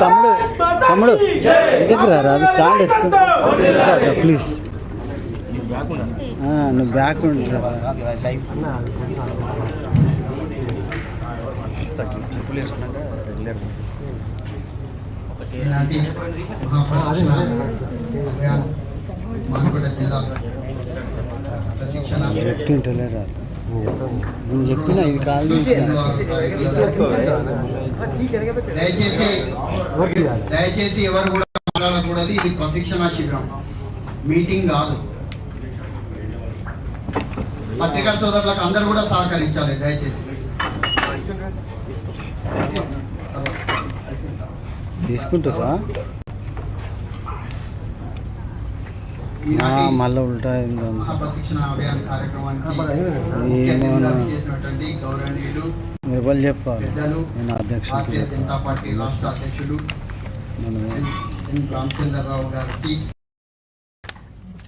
తమ్ముడు తమ్ముడు దగ్గర రాదు స్టాండ్ వేసుకుంటా ప్లీజ్ నువ్వు బ్యాక్ చెప్తుంటే రాదు నేను చెప్పిన ఇది కాదు. దయచేసి ఎవరు కూడా మాట్లాడకూడదు. ఇది ప్రశిక్షణ శిబిరం, మీటింగ్ కాదు. పత్రికా సోదరులకు అందరూ కూడా సహకరించాలి దయచేసి. తీసుకుంటారా మళ్ళీ ఉల్టా ప్రశిక్షణ అభియాన్ కార్యక్రమానికి చేసినటువంటి గౌరవనీయులు ఎవరు చెప్పాలి నేను అధ్యక్షుడు భారతీయ జనతా పార్టీ రాష్ట్ర అధ్యక్షుడు ఎన్ రామచంద్రరావు గారికి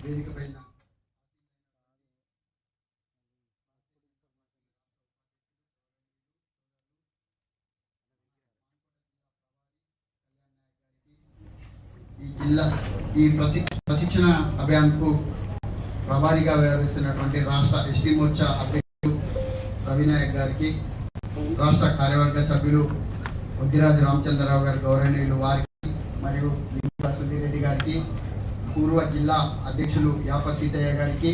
వేదికపై ఈ ప్రశిక్షణ అభియాన్కు ప్రభారిగా వ్యవహరిస్తున్నటువంటి రాష్ట్ర ఎస్టీ మోర్చా అధ్యక్షుడు రవినాయక్ గారికి, రాష్ట్ర కార్యవర్గ సభ్యులు ముద్దిరాజు రామచంద్రరావు గారి గౌరవనీయులు వారికి, మరియు సుధీర్ రెడ్డి గారికి, పూర్వ జిల్లా అధ్యక్షులు యాప సీతయ్య గారికి,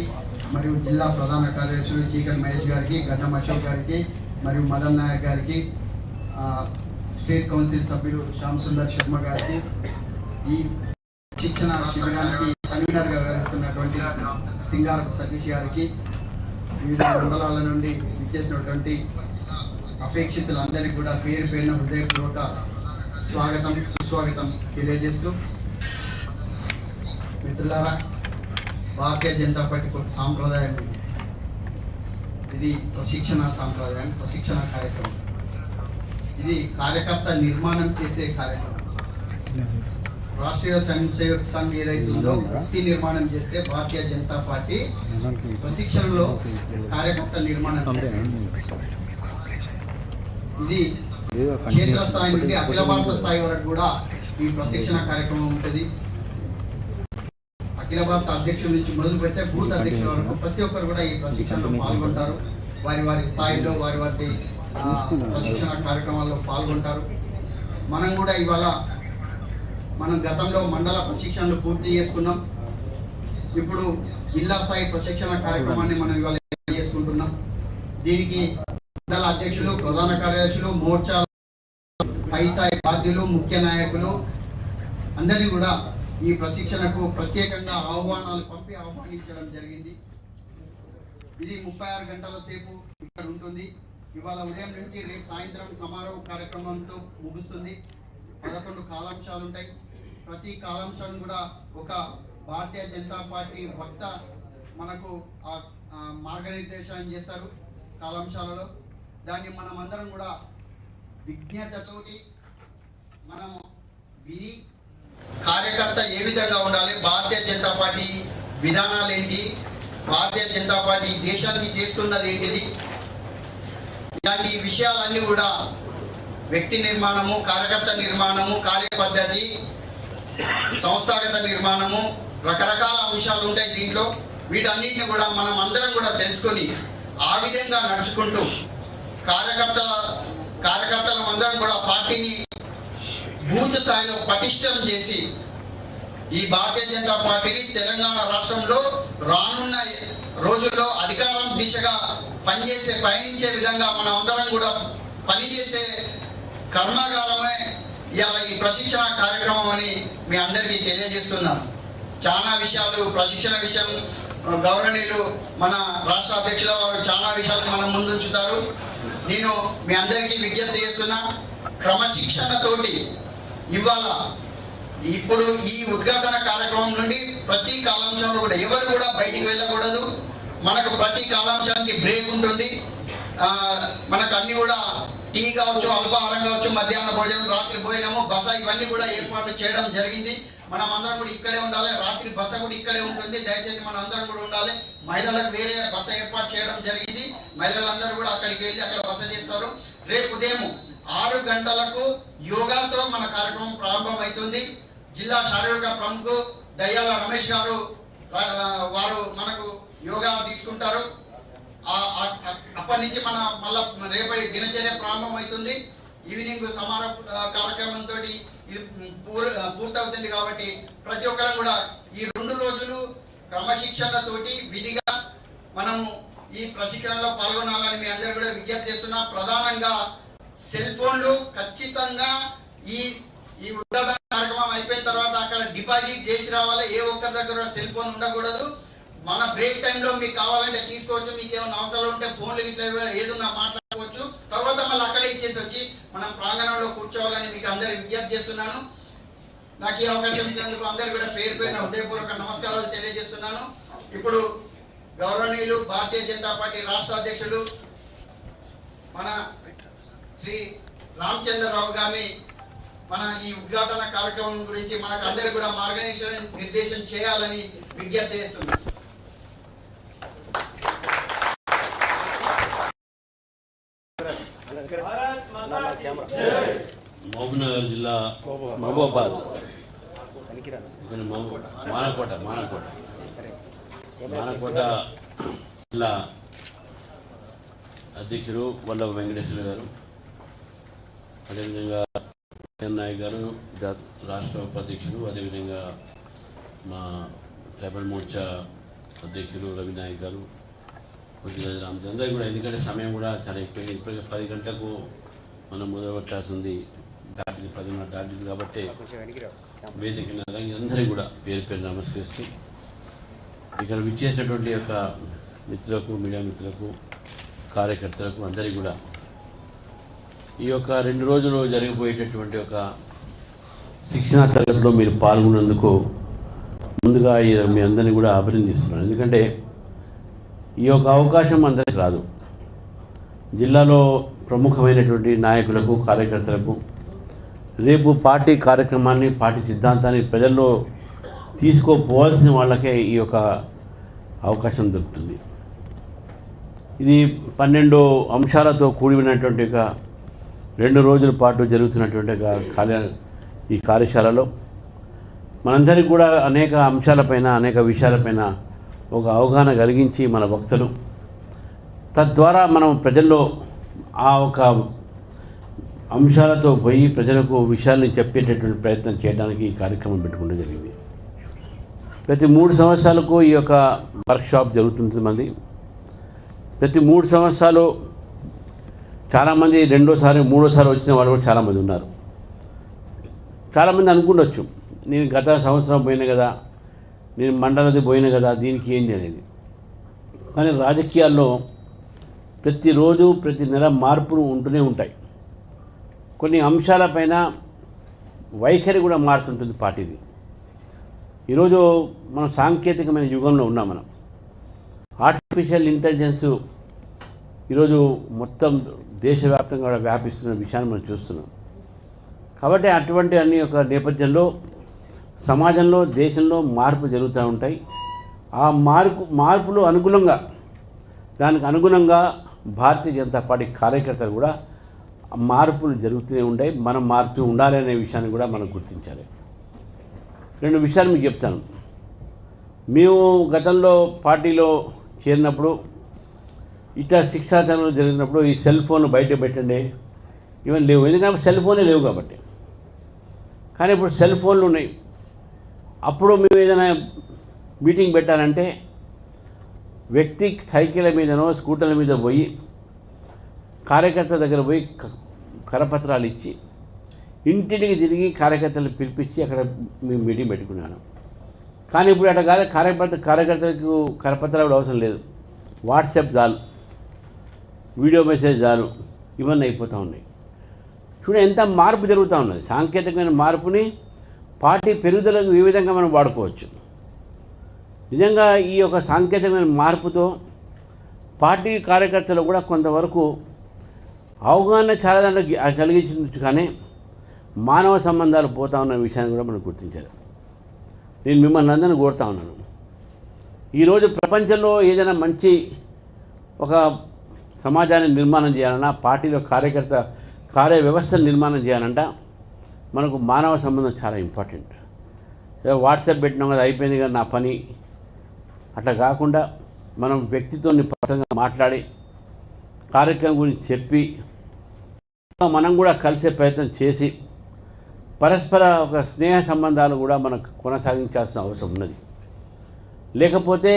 మరియు జిల్లా ప్రధాన కార్యదర్శులు చీకటి మహేష్ గారికి, గడ్డం అశోక్ గారికి, మరియు మదన్ నాయక్ గారికి, స్టేట్ కౌన్సిల్ సభ్యులు శ్యామ్ సుందర్ శర్మ గారికి, ఈ శిక్షణ శిబిరానికి కన్వీనర్గా వ్యవహరిస్తున్నటువంటి సింగారపు సతీష్ గారికి, వివిధ మండలాల నుండి ఇచ్చేసినటువంటి అపేక్షితులందరికీ కూడా పేరు పేరున హృదయపూర్వక స్వాగతం సుస్వాగతం తెలియజేస్తూ, మిత్రులారా, భారతీయ జనతా పార్టీకి ఒక సాంప్రదాయం ఉంది. ఇది ప్రశిక్షణ సాంప్రదాయం, ప్రశిక్షణ కార్యక్రమం. ఇది కార్యకర్త నిర్మాణం చేసే కార్యక్రమం. రాష్ట్రీయ స్వయం సేవక్ సంఘ్ ఏదైతుందో వ్యక్తి నిర్మాణం చేస్తే, భారతీయ జనతా పార్టీ ప్రశిక్షణలో కార్యకర్త నిర్మాణం చేస్తుంది. ఇది క్షేత్ర స్థాయి నుండి అఖిల భారత స్థాయి వరకు కూడా ఈ ప్రశిక్షణ కార్యక్రమం ఉంటుంది. అఖిల భారత అధ్యక్షుల నుంచి మొదలు పెడితే బూత్ అధ్యక్షుల వరకు ప్రతి ఒక్కరు కూడా ఈ ప్రశిక్షణలో పాల్గొంటారు. వారి వారి స్థాయిలో వారి వారి ప్రశిక్షణ కార్యక్రమాల్లో పాల్గొంటారు. మనం కూడా ఇవాళ గతంలో మండల ప్రశిక్షణలు పూర్తి చేసుకున్నాం. ఇప్పుడు జిల్లా స్థాయి ప్రశిక్షణ కార్యక్రమాన్ని మనం ఇవాళ చేసుకుంటున్నాం. దీనికి మండల అధ్యక్షులు, ప్రధాన కార్యదర్శులు, మోర్చా పై స్థాయి బాధ్యులు, ముఖ్య నాయకులు అందరినీ కూడా ఈ ప్రశిక్షణకు ప్రత్యేకంగా ఆహ్వానించడం జరిగింది. ఇది 36 గంటల సేపు ఇక్కడ ఉంటుంది. ఇవాళ ఉదయం నుంచి రేపు సాయంత్రం సమారోహ కార్యక్రమంతో ముగుస్తుంది. 11 కాలాంశాలు ఉంటాయి. ప్రతి కాలాంశం కూడా ఒక భారతీయ జనతా పార్టీ వక్త మనకు మార్గనిర్దేశనం చేస్తారు కాలాంశాలలో. దాన్ని మనం అందరం కూడా విజ్ఞతతోటి మనం విని, కార్యకర్త ఏ విధంగా ఉండాలి, భారతీయ జనతా పార్టీ విధానాలు ఏంటి, భారతీయ జనతా పార్టీ దేశానికి చేస్తున్నది ఏంటిది, ఇలాంటి విషయాలన్నీ కూడా వ్యక్తి నిర్మాణము, కార్యకర్త నిర్మాణము, కార్యపద్ధతి, సంస్థాగత నిర్మాణము, రకరకాల అంశాలు ఉంటాయి దీంట్లో. వీటన్నిటిని కూడా మనం అందరం కూడా తెలుసుకొని ఆ విధంగా నడుచుకుంటూ కార్యకర్తలం అందరం కూడా పార్టీని బూత్ స్థాయిలో పటిష్టం చేసి ఈ భారతీయ జనతా పార్టీని తెలంగాణ రాష్ట్రంలో రానున్న రోజుల్లో అధికారం దిశగా పయనించే విధంగా మనం అందరం కూడా పనిచేసే కర్మాగారమే ఇవాళ ఈ ప్రశిక్షణ కార్యక్రమం అని మీ అందరికీ తెలియజేస్తున్నాను. చాలా విషయాలు ప్రశిక్షణ విషయం గౌరవనీయులు మన రాష్ట్ర అధ్యక్షుల వారు చాలా విషయాలు మనం ముందుంచుతారు. నేను మీ అందరికీ విజ్ఞప్తి చేస్తున్నా, క్రమశిక్షణతోటి ఇవాళ ఇప్పుడు ఈ ఉద్ఘాటన కార్యక్రమం నుండి ప్రతి కాలాంశంలో కూడా ఎవరు కూడా బయటికి వెళ్ళకూడదు. మనకు ప్రతి కాలాంశానికి బ్రేక్ ఉంటుంది. మనకు అన్ని కూడా టీ కావచ్చు, అల్పాహారం కావచ్చు, మధ్యాహ్న భోజనం, రాత్రి భోజనము, బస ఇవన్నీ కూడా ఏర్పాటు చేయడం జరిగింది. మనం అందరం కూడా ఇక్కడే ఉండాలి. రాత్రి బస కూడా ఇక్కడే ఉంటుంది. దయచేసి మనం అందరం కూడా ఉండాలి. మహిళలకు వేరే బస ఏర్పాటు చేయడం జరిగింది. మహిళలందరూ కూడా అక్కడికి వెళ్ళి అక్కడ బస చేస్తారు. రేపు ఉదయం 6 గంటలకు యోగాతో మన కార్యక్రమం ప్రారంభమవుతుంది. జిల్లా శారీరక ప్రముఖ దయ్యాల రమేష్ గారు వారు మనకు యోగా తీసుకుంటారు. అప్పటి నుంచి మళ్ళా రేపటి దినచర్య ప్రారంభమవుతుంది. ఈవినింగ్ సమారోహ కార్యక్రమంతో ఇది పూర్తవుతుంది. కాబట్టి ప్రతి ఒక్కరం కూడా ఈ 2 రోజులు క్రమశిక్షణతోటి విధిగా మనము ఈ ప్రశిక్షణలో పాల్గొనాలని మీ అందరూ కూడా విజ్ఞప్తి చేస్తున్నా. ప్రధానంగా సెల్ ఫోన్లు ఖచ్చితంగా ఈ ఉద్ఘాటన కార్యక్రమం అయిపోయిన తర్వాత అక్కడ డిపాజిట్ చేసి రావాలి. ఏ ఒక్కరి దగ్గర సెల్ ఫోన్ ఉండకూడదు. మన బ్రేక్ టైంలో మీకు కావాలంటే తీసుకోవచ్చు. మీకు ఏమైనా అవసరాలు ఉంటే ఫోన్లు ఇట్లా ఏదన్నా మాట్లాడుకోవచ్చు. తర్వాత మళ్ళీ అక్కడే ఇచ్చేసి వచ్చి మనం ప్రాంగణంలో కూర్చోవాలని మీకు అందరికి విజ్ఞప్తి చేస్తున్నాను. నాకు ఈ అవకాశం ఇచ్చినందుకు అందరికీ కూడా పేరు పేరున హృదయపూర్వక నమస్కారాలు తెలియజేస్తున్నాను. ఇప్పుడు గౌరవనీయులు భారతీయ జనతా పార్టీ రాష్ట్ర అధ్యక్షులు మన శ్రీ రామచంద్రరావు గారిని మన ఈ ఉద్ఘాటన కార్యక్రమం గురించి మనకు అందరికీ కూడా నిర్దేశం చేయాలని విజ్ఞప్తి చేస్తున్నాను. మహబూబ్నగర్ జిల్లా మహబూబాబాద్ మానకోట జిల్లా అధ్యక్షుడు వల్లభ వెంకటేశ్వర గారు, అదేవిధంగా నాయక్ గారు రాష్ట్ర ఉపాధ్యక్షుడు, అదేవిధంగా మా ట్రైబల్ మోర్చా అధ్యక్షుడు రవి నాయక్ గారు, కొద్దిగా అందరికీ కూడా, ఎందుకంటే సమయం కూడా చాలా ఎక్కువైంది. ఇప్పటికే 10 గంటలకు మనం మొదటి క్లాస్ ఉంది, 10:30 దాటింది. కాబట్టి వేదిక అందరికీ కూడా పేరు పేరు నమస్కరిస్తూ ఇక్కడ విచ్చేసినటువంటి యొక్క మిత్రులకు, మీడియా మిత్రులకు, కార్యకర్తలకు అందరికీ కూడా ఈ యొక్క 2 రోజులు జరిగిపోయేటటువంటి ఒక శిక్షణా తరగతిలో మీరు పాల్గొన్నందుకు ముందుగా మీ అందరినీ కూడా అభినందిస్తున్నాను. ఎందుకంటే ఈ యొక్క అవకాశం అందరికీ రాదు. జిల్లాలో ప్రముఖమైనటువంటి నాయకులకు, కార్యకర్తలకు రేపు పార్టీ కార్యక్రమాన్ని, పార్టీ సిద్ధాంతాన్ని ప్రజల్లో తీసుకోపోవాల్సిన వాళ్ళకే ఈ యొక్క అవకాశం దొరుకుతుంది. ఇది 12 అంశాలతో కూడినటువంటి ఒక 2 రోజుల పాటు జరుగుతున్నటువంటి ఈ కార్యశాలలో మనందరికీ కూడా అనేక అంశాలపైన, అనేక విషయాలపైన ఒక అవగాహన కలిగించి మన వక్తలు తద్వారా మనం ప్రజల్లో ఆ ఒక అంశాలతో పోయి ప్రజలకు విషయాల్ని చెప్పేటటువంటి ప్రయత్నం చేయడానికి ఈ కార్యక్రమం పెట్టుకుంటూ జరిగింది. ప్రతి 3 సంవత్సరాలకు ఈ యొక్క వర్క్షాప్ జరుగుతుంది. మంది ప్రతి 3 సంవత్సరాలు చాలామంది రెండోసారి, మూడోసారి వచ్చిన వాళ్ళు కూడా చాలామంది ఉన్నారు. చాలామంది అనుకుండొచ్చు, నేను గత సంవత్సరం పోయినా కదా, నేను మండలది పోయినా కదా, దీనికి ఏంటి అనేది. కానీ రాజకీయాల్లో ప్రతిరోజు, ప్రతి నెల మార్పులు ఉంటూనే ఉంటాయి. కొన్ని అంశాలపైన వైఖరి కూడా మారుతుంటుంది పార్టీది. ఈరోజు మనం సాంకేతికమైన యుగంలో ఉన్నాం. మనం ఆర్టిఫిషియల్ ఇంటెలిజెన్స్ ఈరోజు మొత్తం దేశవ్యాప్తంగా కూడా వ్యాపిస్తున్న విషయాన్ని మనం చూస్తున్నాం. కాబట్టి అటువంటి అన్ని యొక్క నేపథ్యంలో సమాజంలో, దేశంలో మార్పు జరుగుతూ ఉంటాయి. ఆ మార్పులు అనుగుణంగా, దానికి అనుగుణంగా భారతీయ జనతా పార్టీ కార్యకర్తలు కూడా మార్పులు జరుగుతూనే ఉంటాయి. మనం మారుతూ ఉండాలి అనే విషయాన్ని కూడా మనం గుర్తించాలి. 2 విషయాలు మీకు చెప్తాను. మేము గతంలో పార్టీలో చేరినప్పుడు ఇట్లా శిక్షాతరంలో జరిగినప్పుడు ఈ సెల్ ఫోన్ బయట పెట్టండి ఇవన్నీ లేవు. ఎందుకంటే సెల్ ఫోనే లేవు కాబట్టి. కానీ ఇప్పుడు సెల్ ఫోన్లు ఉన్నాయి. అప్పుడు మేము ఏదైనా మీటింగ్ పెట్టాలంటే వ్యక్తి సైకిళ్ళ మీదనో, స్కూటర్ల మీద పోయి కార్యకర్త దగ్గర పోయి కరపత్రాలు ఇచ్చి ఇంటింటికి తిరిగి కార్యకర్తలు పిలిపించి అక్కడ మేము మీటింగ్ పెట్టుకున్నాను. కానీ ఇప్పుడు అట్లా కాదు. కార్యకర్తలకు కరపత్రాలు అవసరం లేదు. వాట్సాప్ చాలు, వీడియో మెసేజ్ చాలు, ఇవన్నీ అయిపోతూ ఉన్నాయి. చూడండి ఎంత మార్పు జరుగుతూ ఉన్నది. సాంకేతికమైన మార్పుని పార్టీ పెరుగుదలకు ఈ విధంగా మనం వాడుకోవచ్చు. నిజంగా ఈ యొక్క సాంకేతికమైన మార్పుతో పార్టీ కార్యకర్తలు కూడా కొంతవరకు అవగాహన చాలా దాంట్లో కలిగించవచ్చు. కానీ మానవ సంబంధాలు పోతా ఉన్న విషయాన్ని కూడా మనం గుర్తించాలి. నేను మిమ్మల్ని అందరినీ కోరుతా ఉన్నాను, ఈరోజు ప్రపంచంలో ఏదైనా మంచి ఒక సమాజాన్ని నిర్మాణం చేయాలన్నా, పార్టీలో కార్య వ్యవస్థను నిర్మాణం చేయాలంట మనకు మానవ సంబంధం చాలా ఇంపార్టెంట్. ఏదో వాట్సాప్ పెట్టినాం కదా అయిపోయింది కదా నా పని అట్లా కాకుండా మనం వ్యక్తితో పర్సనల్గా మాట్లాడి కార్యక్రమం గురించి చెప్పి మనం కూడా కలిసే ప్రయత్నం చేసి పరస్పర ఒక స్నేహ సంబంధాలు కూడా మనకు కొనసాగించాల్సిన అవసరం ఉన్నది. లేకపోతే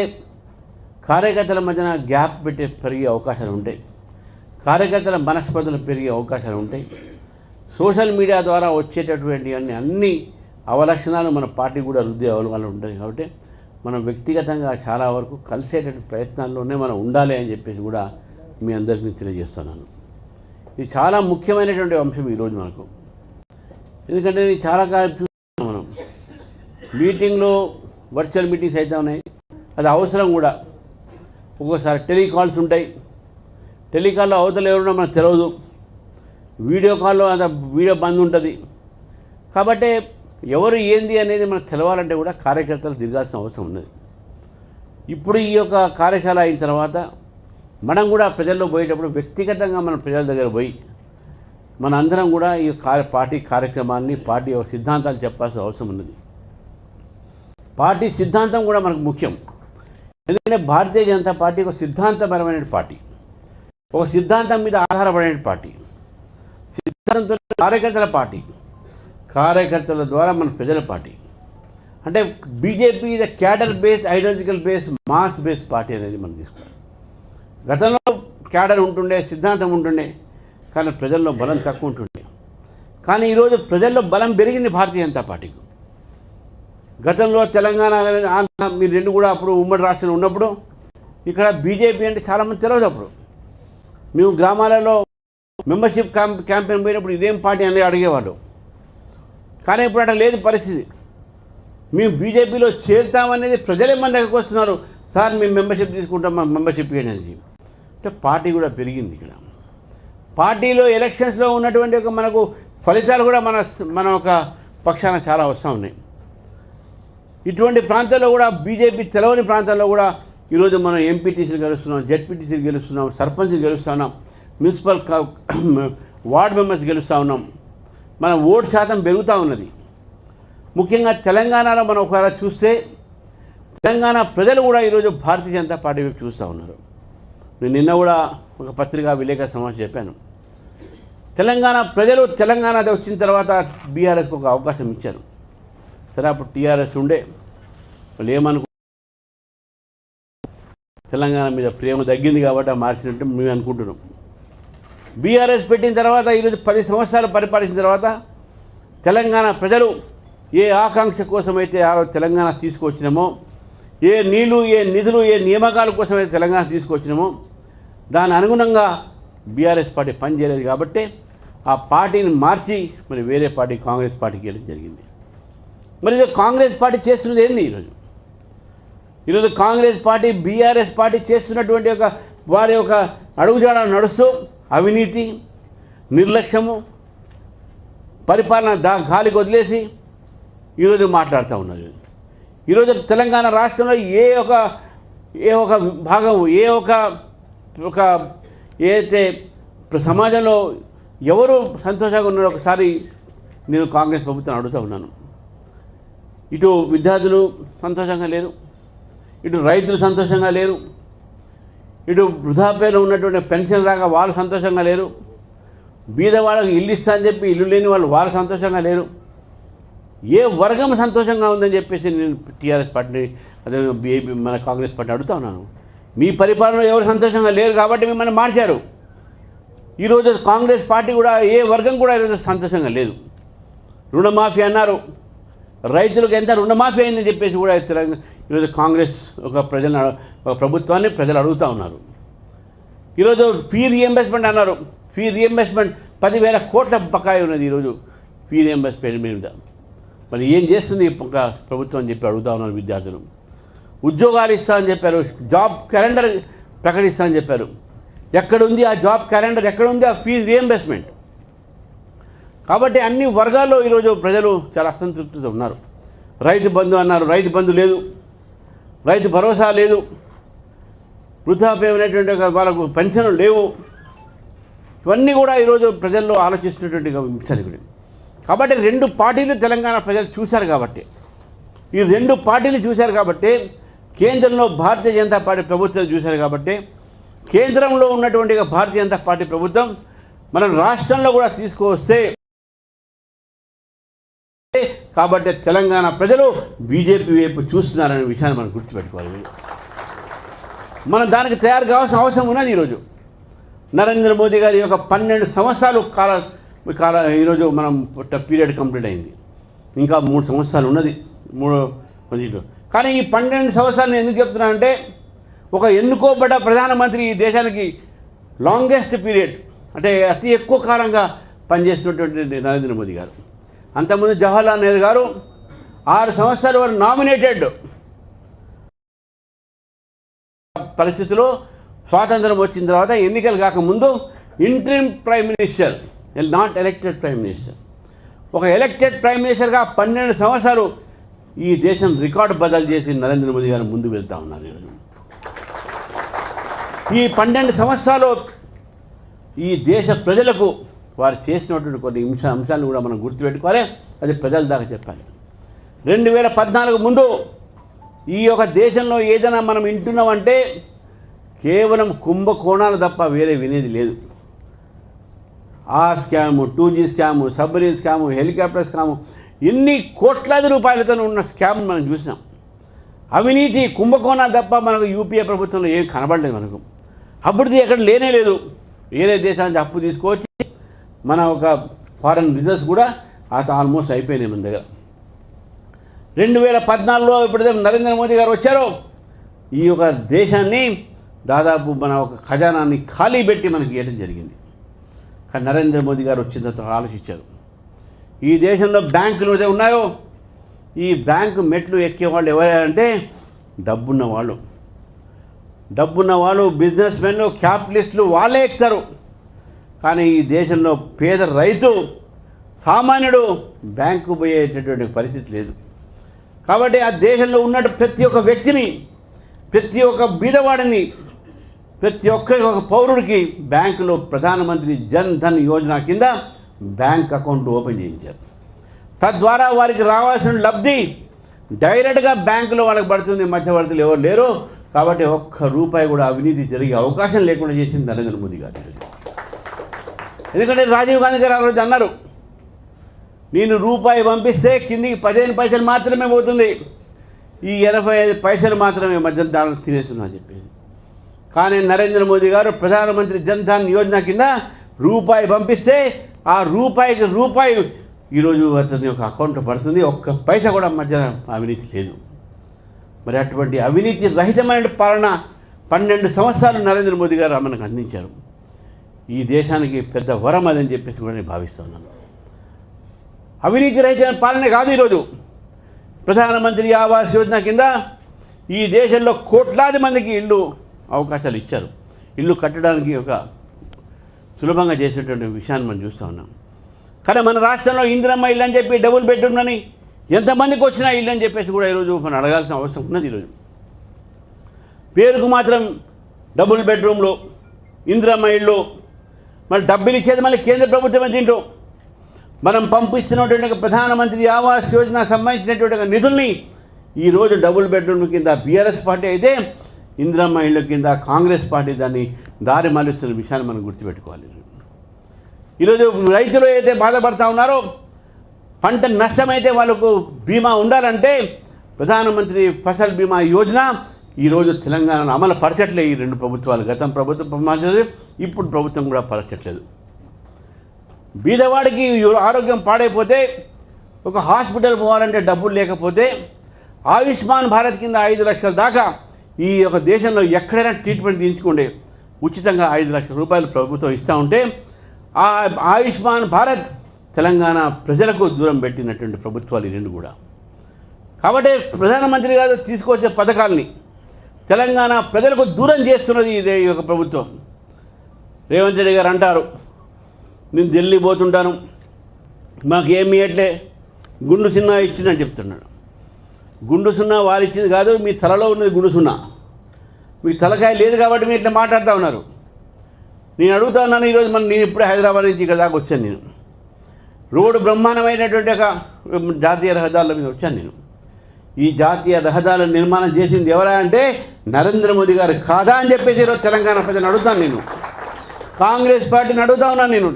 కార్యకర్తల మధ్యన గ్యాప్ పెరిగే అవకాశాలు ఉంటాయి, కార్యకర్తల మనస్పర్ధలు పెరిగే అవకాశాలు ఉంటాయి. సోషల్ మీడియా ద్వారా వచ్చేటటువంటి అన్ని అవలక్షణాలు మన పార్టీ కూడా రుద్దే అవకాశాలు ఉంటాయి. కాబట్టి మనం వ్యక్తిగతంగా చాలా వరకు కలిసేటటువంటి ప్రయత్నాల్లోనే మనం ఉండాలి అని చెప్పేసి కూడా మీ అందరికీ తెలియజేస్తున్నాను. ఇది చాలా ముఖ్యమైనటువంటి అంశం ఈరోజు మనకు. ఎందుకంటే నేను చాలా కాలం చూస్తున్నాం, మనం మీటింగ్లో వర్చువల్ మీటింగ్స్ అయితే ఉన్నాయి, అది అవసరం కూడా. ఒక్కోసారి టెలికాల్స్ ఉంటాయి, టెలికాల్లో అవతల ఎవరున్నా మనకు తెలియదు, వీడియో కాల్లో అంత వీడియో బంద్ ఉంటుంది. కాబట్టి ఎవరు ఏంది అనేది మనకు తెలవాలంటే కూడా కార్యకర్తలు తిరగాల్సిన అవసరం ఉన్నది. ఇప్పుడు ఈ యొక్క కార్యశాల అయిన తర్వాత మనం కూడా ప్రజల్లో పోయేటప్పుడు వ్యక్తిగతంగా మనం ప్రజల దగ్గర పోయి మన అందరం కూడా ఈ పార్టీ కార్యక్రమాన్ని, పార్టీ యొక్క సిద్ధాంతాలు చెప్పాల్సిన అవసరం ఉన్నది. పార్టీ సిద్ధాంతం కూడా మనకు ముఖ్యం. ఎందుకంటే భారతీయ జనతా పార్టీ ఒక సిద్ధాంతపరమైన పార్టీ, ఒక సిద్ధాంతం మీద ఆధారపడిన పార్టీ, సిద్ధాంతంతో కార్యకర్తల పార్టీ, కార్యకర్తల ద్వారా మన ప్రజల పార్టీ. అంటే బీజేపీ ఇది cadre based, ideological based, mass based party అనేది మనం తీసుకోవాలి. గతంలో క్యాడర్ ఉంటుండే, సిద్ధాంతం ఉంటుండే, కానీ ప్రజల్లో బలం తక్కువ ఉంటుండే. కానీ ఈరోజు ప్రజల్లో బలం పెరిగింది భారతీయ జనతా పార్టీకి. గతంలో తెలంగాణ, ఆంధ్ర మీరు రెండు కూడా అప్పుడు ఉమ్మడి రాష్ట్రంలో ఉన్నప్పుడు ఇక్కడ బీజేపీ అంటే చాలామంది తెలియదు. అప్పుడు మేము గ్రామాలలో మెంబర్షిప్ క్యాంపెయిన్ పోయినప్పుడు ఇదేం పార్టీ అనేది అడిగేవాళ్ళు. కానీ ఇప్పుడు అట్లా లేదు పరిస్థితి. మేము బీజేపీలో చేరుతామనేది ప్రజలే మన దగ్గరకు వస్తున్నారు. సార్ మేము మెంబర్షిప్ తీసుకుంటాం, మా మెంబర్షిప్ అనేది. అంటే పార్టీ కూడా పెరిగింది. ఇక్కడ పార్టీలో ఎలక్షన్స్లో ఉన్నటువంటి ఒక మనకు ఫలితాలు కూడా మన ఒక పక్షాన చాలా వస్తూ ఉన్నాయి. ఇటువంటి ప్రాంతాల్లో కూడా బీజేపీ తెలవని ప్రాంతాల్లో కూడా ఈరోజు మనం ఎంపీటీసీలు గెలుస్తున్నాం, జెడ్పీటీసీలు గెలుస్తున్నాం, సర్పంచ్లు గెలుస్తున్నాం, మున్సిపల్ వార్డు మెంబర్స్ గెలుస్తూ ఉన్నాం. మన ఓటు శాతం పెరుగుతూ ఉన్నది. ముఖ్యంగా తెలంగాణలో మనం ఒకవేళ చూస్తే తెలంగాణ ప్రజలు కూడా ఈరోజు భారతీయ జనతా పార్టీ వైపు చూస్తూ ఉన్నారు. నేను నిన్న కూడా ఒక పత్రికా విలేకరుల సమావేశం చెప్పాను. తెలంగాణ ప్రజలు తెలంగాణ వచ్చిన తర్వాత బీఆర్ఎస్కి ఒక అవకాశం ఇచ్చారు. సరే అప్పుడు టీఆర్ఎస్ ఉండే వాళ్ళు ఏమనుకో తెలంగాణ మీద ప్రేమ తగ్గింది కాబట్టి మార్చినట్టు మేము అనుకుంటున్నాం. బీఆర్ఎస్ పెట్టిన తర్వాత ఈరోజు 10 సంవత్సరాలు పరిపాలించిన తర్వాత తెలంగాణ ప్రజలు ఏ ఆకాంక్ష కోసమైతే తెలంగాణ తీసుకొచ్చినామో, ఏ నీళ్లు, ఏ నిధులు, ఏ నియామకాల కోసమైతే తెలంగాణ తీసుకొచ్చినామో దాని అనుగుణంగా బీఆర్ఎస్ పార్టీ పనిచేయలేదు. కాబట్టి ఆ పార్టీని మార్చి మరి వేరే పార్టీ కాంగ్రెస్ పార్టీకి వెళ్ళడం జరిగింది. మరి ఇది కాంగ్రెస్ పార్టీ చేస్తున్నది ఏంది? ఈరోజు కాంగ్రెస్ పార్టీ బీఆర్ఎస్ పార్టీ చేస్తున్నటువంటి వారి యొక్క అడుగుజాడలు నడుస్తూ అవినీతి, నిర్లక్ష్యము, పరిపాలన గాలికి వదిలేసి ఈరోజు మాట్లాడుతూ ఉన్నారు. ఈరోజు తెలంగాణ రాష్ట్రంలో ఏ ఒక భాగం, ఏదైతే సమాజంలో ఎవరు సంతోషంగా ఉన్నారో ఒకసారి నేను కాంగ్రెస్ ప్రభుత్వం అడుగుతూ ఉన్నాను. ఇటు విద్యార్థులు సంతోషంగా లేరు, ఇటు రైతులు సంతోషంగా లేరు, ఇటు వృద్ధాప్యంలో ఉన్నటువంటి పెన్షన్ రాక వాళ్ళు సంతోషంగా లేరు, బీద వాళ్ళకి ఇల్లు ఇస్తా అని చెప్పి ఇల్లు లేని వాళ్ళు సంతోషంగా లేరు. ఏ వర్గం సంతోషంగా ఉందని చెప్పేసి నేను టీఆర్ఎస్ పార్టీ, అదే మన కాంగ్రెస్ పార్టీ అడుగుతా ఉన్నాను. మీ పరిపాలనలో ఎవరు సంతోషంగా లేరు కాబట్టి మిమ్మల్ని మార్చారు. ఈరోజు కాంగ్రెస్ పార్టీ కూడా ఏ వర్గం కూడా ఈరోజు సంతోషంగా లేదు. రుణమాఫీ అన్నారు, రైతులకు ఎంత రుణమాఫీ అయిందని చెప్పేసి కూడా ఈరోజు కాంగ్రెస్ ఒక ప్రభుత్వాన్ని ప్రజలు అడుగుతూ ఉన్నారు. ఈరోజు ఫీ రీఎంబర్స్మెంట్ అన్నారు. ఫీ రీఎంబర్స్మెంట్ 10,000 కోట్ల బకాయి ఉన్నది ఈరోజు ఫీ రీఎంబర్స్మెంట్ మీద. మరి ఏం చేస్తుంది ప్రభుత్వం అని చెప్పి అడుగుతూ ఉన్నారు విద్యార్థులు. ఉద్యోగాలు ఇస్తామని చెప్పారు, జాబ్ క్యాలెండర్ ప్రకటిస్తామని చెప్పారు. ఎక్కడుంది ఆ జాబ్ క్యాలెండర్? ఎక్కడుంది ఆ ఫీ రీఎంబర్స్మెంట్? కాబట్టి అన్ని వర్గాల్లో ఈరోజు ప్రజలు చాలా అసంతృప్తితో ఉన్నారు. రైతు బంధు అన్నారు, రైతు బంధు లేదు, రైతు భరోసా లేదు. వృద్ధాప్యం అనేటువంటి వాళ్ళకు పెన్షన్లు లేవు. ఇవన్నీ కూడా ఈరోజు ప్రజల్లో ఆలోచిస్తున్నటువంటి అంశాలు ఇవి. కాబట్టి 2 పార్టీలు తెలంగాణ ప్రజలు చూశారు కాబట్టి, ఈ 2 పార్టీలు చూశారు కాబట్టి, కేంద్రంలో భారతీయ జనతా పార్టీ ప్రభుత్వం చూశారు కాబట్టి, కేంద్రంలో ఉన్నటువంటి భారతీయ జనతా పార్టీ ప్రభుత్వం మనం రాష్ట్రంలో కూడా తీసుకువస్తే కాబట్టి తెలంగాణ ప్రజలు బీజేపీ వైపు చూస్తున్నారనే విషయాన్ని మనం గుర్తుపెట్టుకోవాలి. మనం దానికి తయారు కావాల్సిన అవసరం ఉన్నది. ఈరోజు నరేంద్ర మోదీ గారి యొక్క 12 సంవత్సరాలు కాల ఈరోజు మనం పీరియడ్ కంప్లీట్ అయింది. ఇంకా 3 సంవత్సరాలు ఉన్నది 3 కానీ ఈ 12 సంవత్సరాలు ఎందుకు చెప్తున్నానంటే, ఒక ఎన్నుకోబడ్డ ప్రధానమంత్రి ఈ దేశానికి లాంగెస్ట్ పీరియడ్ అంటే అతి ఎక్కువ కాలంగా పనిచేస్తున్నటువంటి నరేంద్ర మోదీ గారు. అంతకుముందు జవహర్లాల్ నెహ్రూ గారు 6 సంవత్సరాలు వారు నామినేటెడ్ పరిస్థితిలో స్వాతంత్రం వచ్చిన తర్వాత ఎన్నికలు కాకముందు interim prime minister, not elected prime minister. ఒక ఎలక్టెడ్ ప్రైమ్ మినిస్టర్గా 12 సంవత్సరాలు ఈ దేశం రికార్డు బదలు చేసి నరేంద్ర మోదీ గారు ముందు వెళ్తూ ఉన్నారు. ఈరోజు ఈ 12 సంవత్సరాలు ఈ దేశ ప్రజలకు వారు చేసినటువంటి కొన్ని అంశాలను కూడా మనం గుర్తుపెట్టుకోవాలి. అది ప్రజల దాకా చెప్పాలి. 2014 ముందు ఈ యొక్క దేశంలో ఏదైనా మనం వింటున్నామంటే కేవలం కుంభకోణాలు తప్ప వేరే వినేది లేదు. ఆ scam, 2G scam, submarine scam, helicopter scam, ఎన్ని కోట్లాది రూపాయలతో ఉన్న స్కామ్ మనం చూసినాం. అవినీతి కుంభకోణాలు తప్ప మనకు యూపీఏ ప్రభుత్వంలో ఏం కనబడలేదు. మనకు అభివృద్ధి ఎక్కడ లేనే లేదు. వేరే దేశానికి అప్పు తీసుకొచ్చి మన ఒక ఫారెన్ రిజర్వ్స్ కూడా ఆల్మోస్ట్ అయిపోయినాయి మన దగ్గర. 2014లో ఎప్పుడైతే నరేంద్ర మోదీ గారు వచ్చారో ఈ యొక్క దేశాన్ని దాదాపు మన ఒక ఖజానాన్ని ఖాళీ పెట్టి మనకి ఇవ్వడం జరిగింది. కానీ నరేంద్ర మోదీ గారు వచ్చిన తర్వాత ఆలోచించారు. ఈ దేశంలో బ్యాంకులు ఏదైతే ఉన్నాయో ఈ బ్యాంకు మెట్లు ఎక్కేవాళ్ళు ఎవరంటే డబ్బున్న వాళ్ళు, బిజినెస్ మెన్లు, క్యాపిటలిస్టులు వాళ్ళే ఎక్కుతారు. కానీ ఈ దేశంలో పేద రైతు సామాన్యుడు బ్యాంకు పోయేటటువంటి పరిస్థితి లేదు. కాబట్టి ఆ దేశంలో ఉన్నట్టు ప్రతి ఒక్క వ్యక్తిని, ప్రతి ఒక్క బీదవాడిని, ప్రతి ఒక్క పౌరుడికి బ్యాంకులో ప్రధానమంత్రి జన్ ధన్ యోజన కింద బ్యాంక్ అకౌంట్ ఓపెన్ చేయించారు. తద్వారా వారికి రావాల్సిన లబ్ధి డైరెక్ట్గా బ్యాంకులో వాళ్ళకి పడుతుంది. మధ్యవర్తులు ఎవరు లేరు. కాబట్టి ఒక్క రూపాయి కూడా అవినీతి జరిగే అవకాశం లేకుండా చేసింది నరేంద్ర మోదీ గారు. ఎందుకంటే రాజీవ్ గాంధీ గారు ఆ రోజు అన్నారు, నేను రూపాయి పంపిస్తే కిందికి 15 పైసలు మాత్రమే పోతుంది, ఈ 85 పైసలు మాత్రమే మధ్య దాని తినేస్తున్నా అని చెప్పేసి. కానీ నరేంద్ర మోదీ గారు ప్రధానమంత్రి జన్ ధన్ యోజన కింద రూపాయి పంపిస్తే ఆ రూపాయికి రూపాయి ఈరోజు అతని యొక్క అకౌంట్లో పడుతుంది. ఒక్క పైసా కూడా మధ్య అవినీతి లేదు. మరి అటువంటి అవినీతి రహితమైన పాలన 12 సంవత్సరాలు నరేంద్ర మోదీ గారు మనకు అందించారు. ఈ దేశానికి పెద్ద వరం అదని చెప్పేసి కూడా నేను భావిస్తున్నాను. అవినీతి రహితమైన పాలన కాదు. ఈరోజు ప్రధానమంత్రి ఆవాస్ యోజన కింద ఈ దేశంలో కోట్లాది మందికి ఇల్లు అవకాశాలు ఇచ్చారు. ఇల్లు కట్టడానికి ఒక సులభంగా చేసేటువంటి విషయాన్ని మనం చూస్తూ ఉన్నాం. కానీ మన రాష్ట్రంలో ఇందిరమ్మ ఇల్లు అని చెప్పి డబుల్ బెడ్రూమ్ అని ఎంతమందికి వచ్చినా ఇల్లు అని చెప్పేసి కూడా ఈరోజు మనం అడగాల్సిన అవసరం ఉన్నది. ఈరోజు పేరుకు మాత్రం డబుల్ బెడ్రూమ్లు, ఇందిరమ్మ ఇళ్ళు, మరి డబ్బులు ఇచ్చేది మళ్ళీ కేంద్ర ప్రభుత్వమే. దీంట్లో మనం పంపిస్తున్నటువంటి ప్రధానమంత్రి ఆవాస్ యోజన సంబంధించినటువంటి నిధుల్ని ఈరోజు డబుల్ బెడ్రూమ్ కింద బీఆర్ఎస్ పార్టీ అయితే ఇందిరమ్మ ఇళ్ళ కింద కాంగ్రెస్ పార్టీ దాన్ని దారి మళ్లిస్తున్న విషయాన్ని మనం గుర్తుపెట్టుకోవాలి. ఈరోజు రైతులు అయితే బాధపడతా ఉన్నారో, పంట నష్టమైతే వాళ్ళకు బీమా ఉండాలంటే ప్రధానమంత్రి ఫసల్ బీమా యోజన ఈరోజు తెలంగాణలో అమలు పరచట్లేదు. ఈ 2 ప్రభుత్వాలు, గతం ప్రభుత్వం ఇప్పుడు ప్రభుత్వం కూడా పరచట్లేదు. బీదవాడికి ఆరోగ్యం పాడైపోతే, ఒక హాస్పిటల్ పోవాలంటే డబ్బులు లేకపోతే ఆయుష్మాన్ భారత్ కింద 5 లక్షల దాకా ఈ యొక్క దేశంలో ఎక్కడైనా ట్రీట్మెంట్ తీయించుకుంటే ఉచితంగా 5 లక్షల రూపాయలు ప్రభుత్వం ఇస్తూ ఉంటే ఆ ఆయుష్మాన్ భారత్ తెలంగాణ ప్రజలకు దూరం పెట్టినటువంటి ప్రభుత్వాలు ఈ 2 కూడా. కాబట్టి ప్రధానమంత్రి గారు తీసుకొచ్చే పథకాలని తెలంగాణ ప్రజలకు దూరం చేస్తున్నది ఈ యొక్క ప్రభుత్వం. రేవంత్ రెడ్డి గారు అంటారు, నేను ఢిల్లీ పోతుంటాను, మాకు ఏమి ఇవ్వట్లే, గుండు సున్నా ఇచ్చిందని చెప్తున్నాడు. గుండు సున్నా వాళ్ళు ఇచ్చింది కాదు, మీ తలలో ఉన్నది గుండు సున్నా. మీకు తలకాయ లేదు కాబట్టి మీరు ఇట్లా మాట్లాడుతూ ఉన్నారు. నేను అడుగుతా ఉన్నాను ఈరోజు నేను ఇప్పుడే హైదరాబాద్ నుంచి ఇక్కడ దాకా వచ్చాను. నేను రోడ్డు బ్రహ్మాండమైనటువంటి ఒక జాతీయ రహదారుల మీద వచ్చాను. నేను ఈ జాతీయ రహదారుల నిర్మాణం చేసింది ఎవరా అంటే నరేంద్ర మోదీ గారు కాదా అని చెప్పేసి ఈరోజు తెలంగాణ ప్రజలను అడుగుతాను. నేను కాంగ్రెస్ పార్టీని అడుగుతా ఉన్నాను. నేను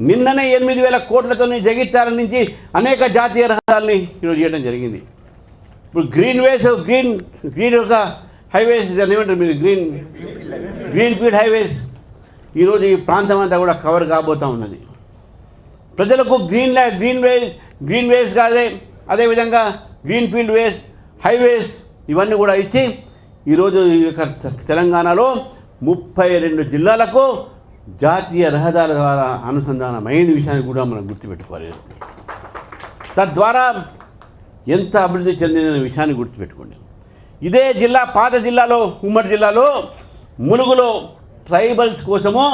నిన్ననే 8,000 కోట్లతో జగిత్యాల నుంచి అనేక జాతీయ రహదారుల్ని ఈరోజు చేయడం జరిగింది. ఇప్పుడు గ్రీన్ ఒక హైవేస్ ఏమంటారు మీరు, గ్రీన్ ఫీల్డ్ హైవేస్ ఈరోజు ఈ ప్రాంతం అంతా కూడా కవర్ కాబోతూ ఉన్నది. ప్రజలకు గ్రీన్ వేస్ కాదే, అదేవిధంగా గ్రీన్ ఫీల్డ్ వేస్, హైవేస్ ఇవన్నీ కూడా ఇచ్చి ఈరోజు ఈ యొక్క తెలంగాణలో 32 జిల్లాలకు జాతీయ రహదారుల ద్వారా అనుసంధానమైన విషయాన్ని కూడా మనం గుర్తుపెట్టుకోవాలి. తద్వారా ఎంత అభివృద్ధి చెందిన విషయాన్ని గుర్తుపెట్టుకోండి. ఇదే జిల్లా పాత జిల్లాలో, ఉమ్మడి జిల్లాలో ములుగులో ట్రైబల్స్ కోసము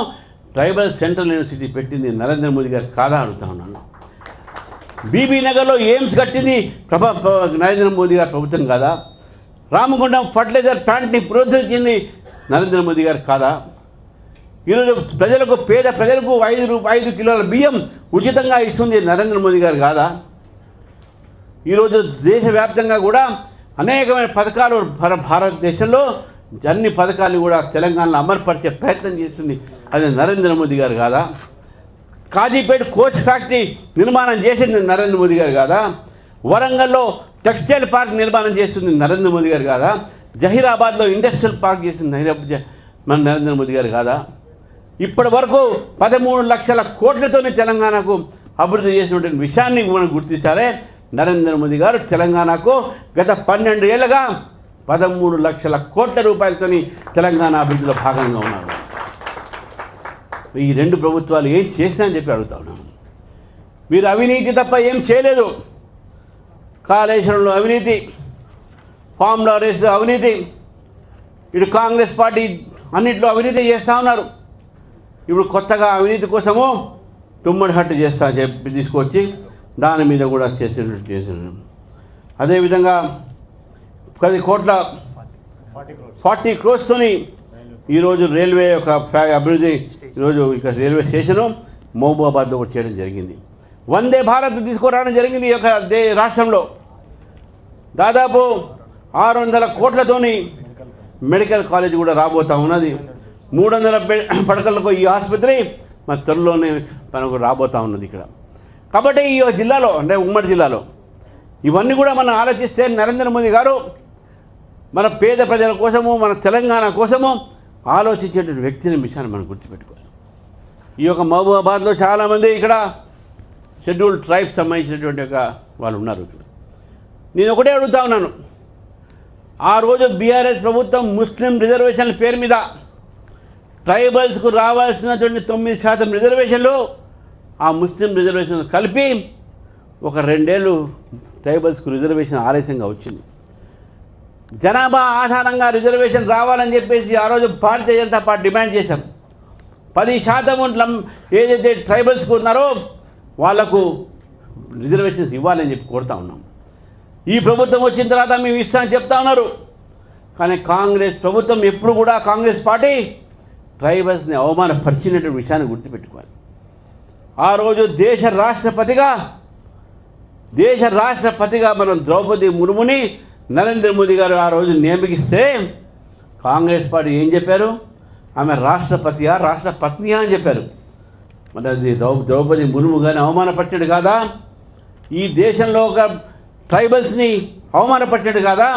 ట్రైబల్ సెంట్రల్ యూనివర్సిటీ పెట్టింది నరేంద్ర మోదీ గారు కాదా అడుగుతా ఉన్నాను. బీబీ నగర్లో ఎయిమ్స్ కట్టింది నరేంద్ర మోదీ గారి ప్రభుత్వం కాదా? రామగుండం ఫర్టిలైజర్ ప్లాంట్ని ప్రోత్సహించింది నరేంద్ర మోదీ గారు కాదా? ఈరోజు పేద ప్రజలకు 5 కిలోల బియ్యం ఉచితంగా ఇస్తుంది నరేంద్ర మోదీ గారు కాదా? ఈరోజు దేశవ్యాప్తంగా కూడా అనేకమైన పథకాలు భారతదేశంలో అన్ని పథకాలు కూడా తెలంగాణలో అమలుపరిచే ప్రయత్నం చేస్తుంది అది నరేంద్ర మోదీ గారు కాదా? కాజీపేట కోచ్ ఫ్యాక్టరీ నిర్మాణం చేసింది నరేంద్ర మోదీ గారు కాదా? వరంగల్లో టెక్స్టైల్ పార్క్ నిర్మాణం చేస్తుంది నరేంద్ర మోదీ గారు కాదా? జహీరాబాద్లో ఇండస్ట్రియల్ పార్క్ చేసింది మన నరేంద్ర మోదీ గారు కాదా? ఇప్పటి వరకు 13 లక్షల కోట్లతోనే తెలంగాణకు అభివృద్ధి చేసినటువంటి విషయాన్ని మనం గుర్తించాలి. నరేంద్ర మోదీ గారు తెలంగాణకు గత 12 ఏళ్ళుగా 13 లక్షల కోట్ల రూపాయలతోని తెలంగాణ అభివృద్ధిలో భాగంగా ఉన్నారు. ఈ 2 ప్రభుత్వాలు ఏం చేసినాయని చెప్పి అడుగుతా ఉన్నాను. మీరు అవినీతి తప్ప ఏం చేయలేదు. కాళేశ్వరంలో అవినీతి, ఫామ్లో రేసులో అవినీతి, ఇటు కాంగ్రెస్ పార్టీ అన్నింటిలో అవినీతి చేస్తూ ఉన్నారు. ఇప్పుడు కొత్తగా అవినీతి కోసము తుమ్మడి హట్టు చేస్తా చెప్పి తీసుకొచ్చి దాని మీద కూడా చేసినారు. అదేవిధంగా 10 కోట్ల 40 క్రోర్స్తోని ఈరోజు రైల్వే యొక్క అభివృద్ధి, ఈరోజు ఇక రైల్వే స్టేషను మహబూబాబాద్లో కూడా చేయడం జరిగింది. వందే భారత్ తీసుకురావడం జరిగింది ఈ యొక్క రాష్ట్రంలో. దాదాపు 600 కోట్లతోని మెడికల్ కాలేజ్ కూడా రాబోతూ ఉన్నది. 300 పడకలకు ఈ ఆసుపత్రి మన త్వరలోనే మనకు రాబోతూ ఉన్నది ఇక్కడ. కాబట్టి ఈ జిల్లాలో అంటే ఉమ్మడి జిల్లాలో ఇవన్నీ కూడా మనం ఆలోచిస్తే నరేంద్ర మోదీ గారు మన పేద ప్రజల కోసము, మన తెలంగాణ కోసము ఆలోచించేటువంటి వ్యక్తిని విషయాన్ని మనం గుర్తుపెట్టుకోవాలి. ఈ యొక్క మహబూబాబాద్లో చాలామంది ఇక్కడ షెడ్యూల్డ్ ట్రైబ్స్ సంబంధించినటువంటి ఒక వాళ్ళు ఉన్నారు. నేను ఒకటే అడుగుతా ఉన్నాను, ఆ రోజు బీఆర్ఎస్ ప్రభుత్వం ముస్లిం రిజర్వేషన్ల పేరు మీద ట్రైబల్స్కు రావాల్సినటువంటి 9% రిజర్వేషన్లు ఆ ముస్లిం రిజర్వేషన్ కలిపి ఒక 2 ఏళ్ళు ట్రైబల్స్కు రిజర్వేషన్ ఆలస్యంగా వచ్చింది. జనాభా ఆధారంగా రిజర్వేషన్ రావాలని చెప్పేసి ఆ రోజు భారతీయ జనతా పార్టీ డిమాండ్ చేశాం. 10% ఏదైతే ట్రైబల్స్కు ఉన్నారో వాళ్లకు రిజర్వేషన్స్ ఇవ్వాలని చెప్పి కోరుతా ఉన్నాం. ఈ ప్రభుత్వం వచ్చిన తర్వాత మేము ఇస్తామని చెప్తా ఉన్నారు. కానీ కాంగ్రెస్ ప్రభుత్వం ఎప్పుడు కూడా కాంగ్రెస్ పార్టీ ట్రైబల్స్ని అవమానపరిచినటువంటి విషయాన్ని గుర్తుపెట్టుకోవాలి. ఆ రోజు దేశ రాష్ట్రపతిగా మనం ద్రౌపది ముర్ముని నరేంద్ర మోదీ గారు ఆ రోజు నియమిస్తే కాంగ్రెస్ పార్టీ ఏం చెప్పారు? ఆమె రాష్ట్రపతియా రాష్ట్రపత్నియా అని చెప్పారు. మరి అది ద్రౌపది ముర్ము గారిని అవమానపరిచాడు కాదా? ఈ దేశంలో ఒక ట్రైబల్స్ని అవమానపరిచాడు కాదా?